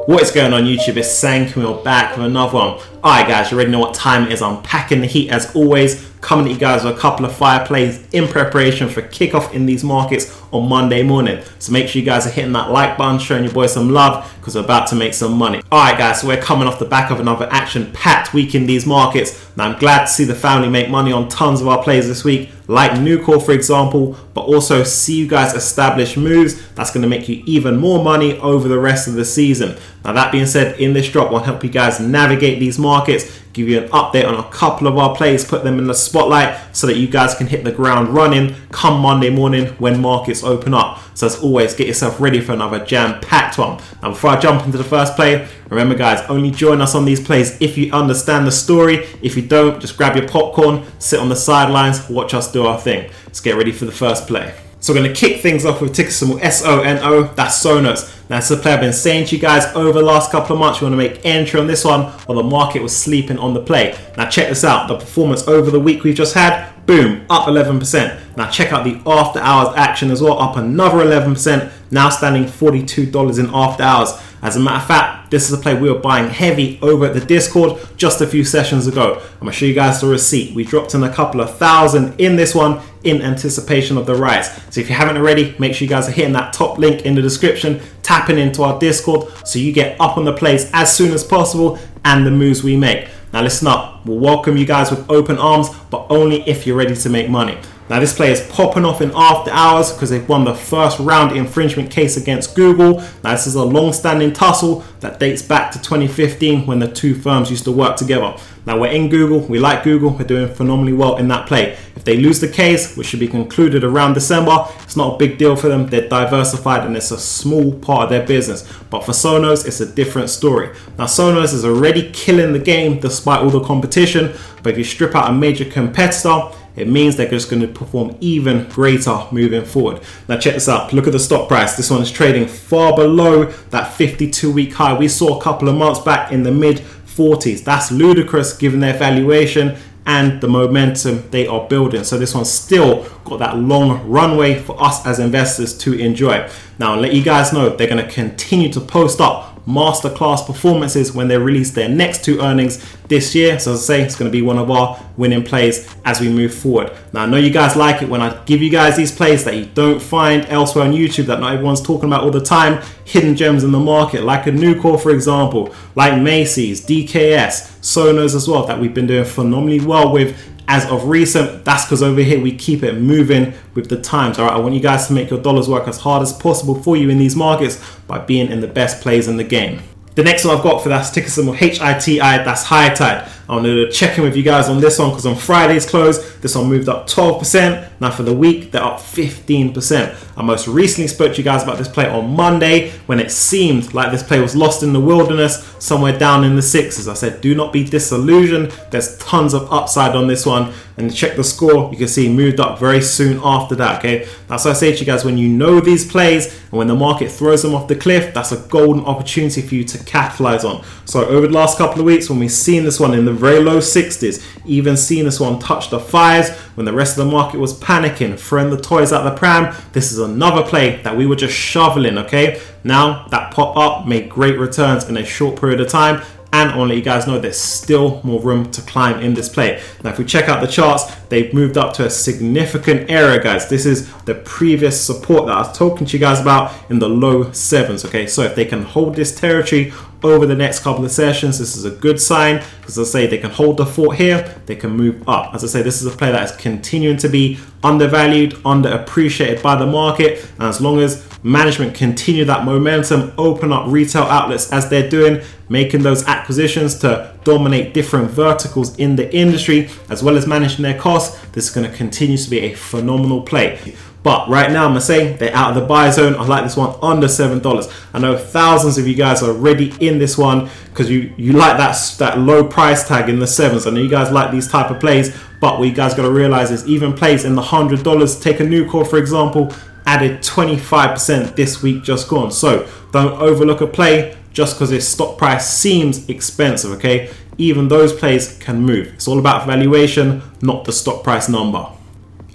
What is going on YouTube? It's Sank and we're back with another one. Alright guys, you already know what time it is. I'm packing the heat as always, coming at you guys with a couple of fire plays in preparation for kickoff in these markets on Monday morning. So make sure you guys are hitting that like button, showing your boys some love because we're about to make some money. Alright guys, so we're coming off the back of another action-packed week in these markets. Now I'm glad to see the family make money on tons of our plays this week, like Nucor for example, but also see you guys establish moves that's going to make you even more money over the rest of the season. Now that being said, in this drop, I'll help you guys navigate these markets, give you an update on a couple of our plays, put them in the spotlight so that you guys can hit the ground running come Monday morning when markets open up. So as always, get yourself ready for another jam-packed one. Now before I jump into the first play, remember guys, only join us on these plays if you understand the story. If you don't, just grab your popcorn, sit on the sidelines, watch us do our thing. Let's get ready for the first play. So we're going to kick things off with ticker symbol SONO, that's Sonos. Now this is a play I've been saying to you guys over the last couple of months. You want to make entry on this one while the market was sleeping on the play. Now check this out, the performance over the week we've just had, boom, up 11%. Now check out the after hours action as well, up another 11%, now standing $42 in after hours. As a matter of fact, this is a play we were buying heavy over at the Discord just a few sessions ago. I'm going to show you guys the receipt. We dropped in a couple of thousand in this one in anticipation of the rise. So if you haven't already, make sure you guys are hitting that top link in the description, tapping into our Discord so you get up on the plays as soon as possible and the moves we make. Now listen up, we'll welcome you guys with open arms, but only if you're ready to make money. Now this play is popping off in after hours because they've won the first round infringement case against Google. Now this is a long-standing tussle that dates back to 2015 when the two firms used to work together. Now we're in Google, we like Google, we're doing phenomenally well in that play. If they lose the case, which should be concluded around December, it's not a big deal for them. They're diversified and it's a small part of their business. But for Sonos, it's a different story. Now Sonos is already killing the game despite all the competition, but if you strip out a major competitor, it means they're just going to perform even greater moving forward. Now check this out, look at the stock price. This one is trading far below that 52-week high we saw a couple of months back in the mid 40s. That's ludicrous given their valuation and the momentum they are building. So this one's still got that long runway for us as investors to enjoy. Now I'll let you guys know they're going to continue to post up masterclass performances when they release their next two earnings this year. So as I say, it's going to be one of our winning plays as we move forward. Now I know you guys like it when I give you guys these plays that you don't find elsewhere on YouTube, that not everyone's talking about all the time, hidden gems in the market like a Nucor for example, like Macy's, DKS, Sonos as well, that we've been doing phenomenally well with as of recent. That's because over here we keep it moving with the times. All right, I want you guys to make your dollars work as hard as possible for you in these markets by being in the best plays in the game. The next one I've got for that's ticker symbol HITI, that's high tide. I wanted to check in with you guys on this one because on Friday's close, this one moved up 12%. Now for the week, they're up 15%. I most recently spoke to you guys about this play on Monday when it seemed like this play was lost in the wilderness, somewhere down in the sixes. I said, do not be disillusioned. There's tons of upside on this one. And check the score, you can see moved up very soon after that, okay? That's why I say to you guys, when you know these plays and when the market throws them off the cliff, that's a golden opportunity for you to capitalize on. So over the last couple of weeks, when we've seen this one in the very low 60s, even seen this one touch the fives, when the rest of the market was panicking, throwing the toys out the pram, this is another play that we were just shoveling, okay? Now that pop up made great returns in a short period of time. And I want to let you guys know there's still more room to climb in this play. Now, if we check out the charts, they've moved up to a significant area, guys. This is the previous support that I was talking to you guys about in the low sevens, okay? So if they can hold this territory over the next couple of sessions, this is a good sign. Because as I say, they can hold the fort here, they can move up. As I say, this is a play that is continuing to be undervalued, underappreciated by the market. And as long as management continue that momentum, open up retail outlets as they're doing, making those acquisitions to dominate different verticals in the industry, as well as managing their costs, this is going to continue to be a phenomenal play. But right now, I'm going to say they're out of the buy zone. I like this one under $7. I know thousands of you guys are already in this one because you like that low price tag in the sevens. I know you guys like these type of plays, but what you guys got to realize is even plays in the $100, take a Nucor for example, added 25% this week just gone. So don't overlook a play just because its stock price seems expensive, okay? Even those plays can move. It's all about valuation, not the stock price number.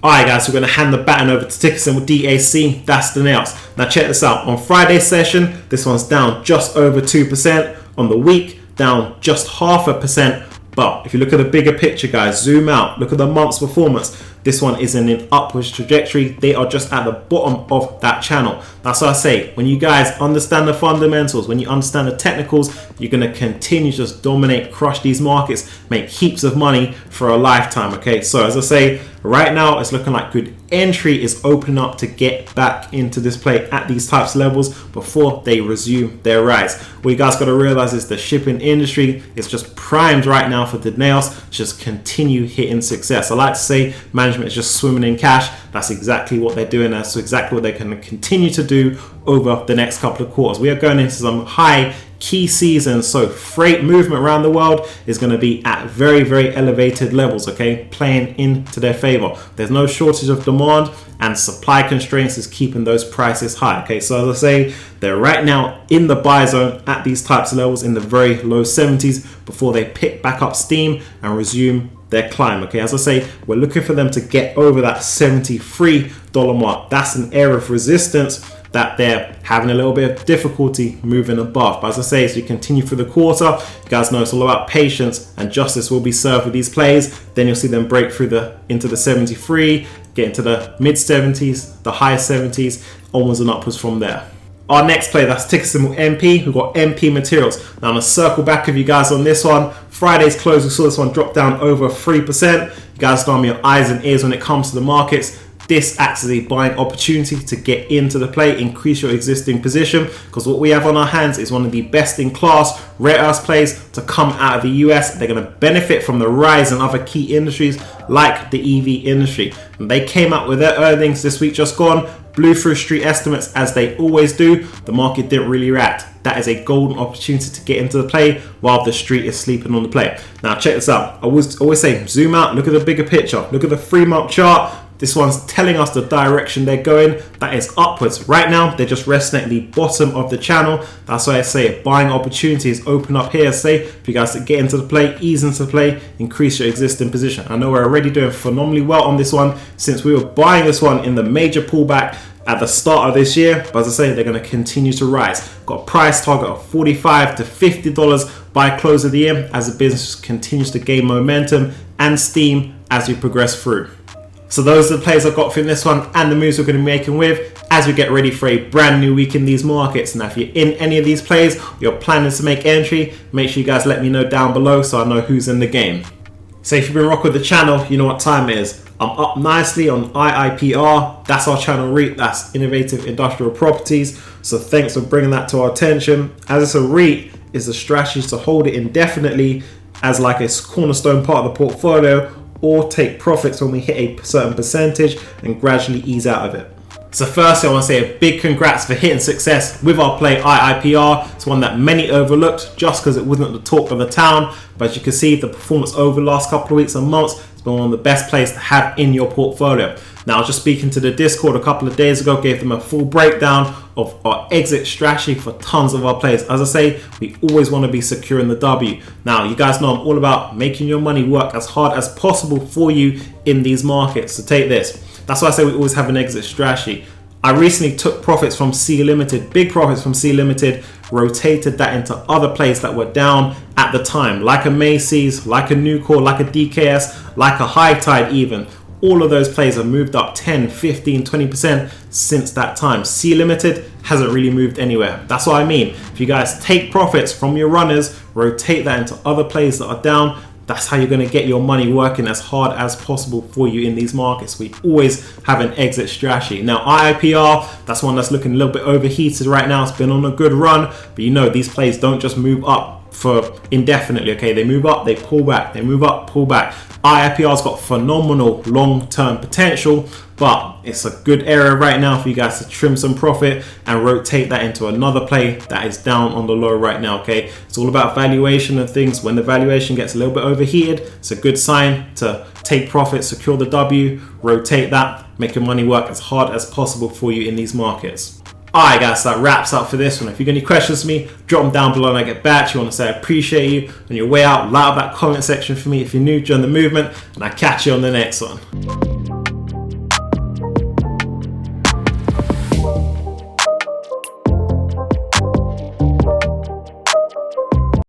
Alright guys, we're going to hand the baton over to ticker symbol DAC. That's the nails. Now check this out. On Friday's session, this one's down just over 2%. On the week, down just 0.5%. But if you look at the bigger picture, guys, zoom out, look at the month's performance. This one is in an upwards trajectory. They are just at the bottom of that channel. That's what I say. When you guys understand the fundamentals, when you understand the technicals, you're going to continue to just dominate, crush these markets, make heaps of money for a lifetime. Okay, so as I say, right now it's looking like good entry is opening up to get back into this play at these types of levels before they resume their rise. What you guys got to realize is the shipping industry is just primed right now for the nails to just continue hitting success. I like to say management is just swimming in cash. That's exactly what they're doing. That's exactly what they're going to continue to do over the next couple of quarters. We are going into some high key seasons, so freight movement around the world is going to be at very, very elevated levels, okay, playing into their favor. There's no shortage of demand, and supply constraints is keeping those prices high. Okay, so as I say, they're right now in the buy zone at these types of levels in the very low 70s before they pick back up steam and resume their climb. Okay, as I say, we're looking for them to get over that $73 mark. That's an area of resistance that they're having a little bit of difficulty moving above. But as I say, as you continue through the quarter, you guys know it's all about patience, and justice will be served with these plays. Then you'll see them break through into the 73, get into the mid 70s, the high 70s, onwards and upwards from there. Our next play, that's ticker symbol MP. We've got MP Materials. Now I'm going to circle back with you guys on this one. Friday's close, we saw this one drop down over 3%. You guys know I'm your eyes and ears when it comes to the markets. This acts as a buying opportunity to get into the play, increase your existing position, because what we have on our hands is one of the best in class rare earth plays to come out of the US. They're going to benefit from the rise in other key industries like the EV industry. And they came out with their earnings this week just gone, blew through street estimates as they always do. The market didn't really react. That is a golden opportunity to get into the play while the street is sleeping on the play. Now check this out. I always say zoom out, look at the bigger picture, look at the 3-month chart. This one's telling us the direction they're going. That is upwards. Right now, they're just resting at the bottom of the channel. That's why I say buying opportunities open up here. Say for you guys to get into the play, ease into the play, increase your existing position. I know we're already doing phenomenally well on this one since we were buying this one in the major pullback at the start of this year. But as I say, they're going to continue to rise. Got a price target of $45 to $50 by close of the year as the business continues to gain momentum and steam as we progress through. So those are the plays I've got for this one and the moves we're going to be making with as we get ready for a brand new week in these markets. Now if you're in any of these plays, you're planning to make entry, make sure you guys let me know down below so I know who's in the game. So if you've been rocking with the channel, you know what time it is. I'm up nicely on IIPR. That's our channel REIT. That's Innovative Industrial Properties. So thanks for bringing that to our attention. As it's a REIT, is the strategy to hold it indefinitely as like a cornerstone part of the portfolio, or take profits when we hit a certain percentage and gradually ease out of it. So firstly, I want to say a big congrats for hitting success with our play IIPR. It's one that many overlooked just because it wasn't the talk of the town. But as you can see, the performance over the last couple of weeks and months has been one of the best plays to have in your portfolio. Now, I was just speaking to the Discord a couple of days ago, gave them a full breakdown of our exit strategy for tons of our plays. As I say, we always want to be secure in the W. Now, you guys know I'm all about making your money work as hard as possible for you in these markets. So take this. That's why I say we always have an exit strategy. I recently took profits from C Limited, big profits from C Limited, rotated that into other plays that were down at the time, like a Macy's, like a Nucor, like a DKS, like a HITI even. All of those plays have moved up 10, 15, 20% since that time. C Limited hasn't really moved anywhere. That's what I mean. If you guys take profits from your runners, rotate that into other plays that are down, that's how you're going to get your money working as hard as possible for you in these markets. We always have an exit strategy. Now, IIPR, that's one that's looking a little bit overheated right now. It's been on a good run, but you know these plays don't just move up for indefinitely, okay? They move up, they pull back, they move up, pull back. IIPR's got phenomenal long-term potential, but it's a good area right now for you guys to trim some profit and rotate that into another play that is down on the low right now, okay? It's all about valuation and things. When the valuation gets a little bit overheated, it's a good sign to take profit, secure the W, rotate that, make your money work as hard as possible for you in these markets. Alright guys, so that wraps up for this one. If you've got any questions for me, drop them down below and I get back to you. I want to say I appreciate you. On your way out, light up that comment section for me if you're new, join the movement, and I'll catch you on the next one.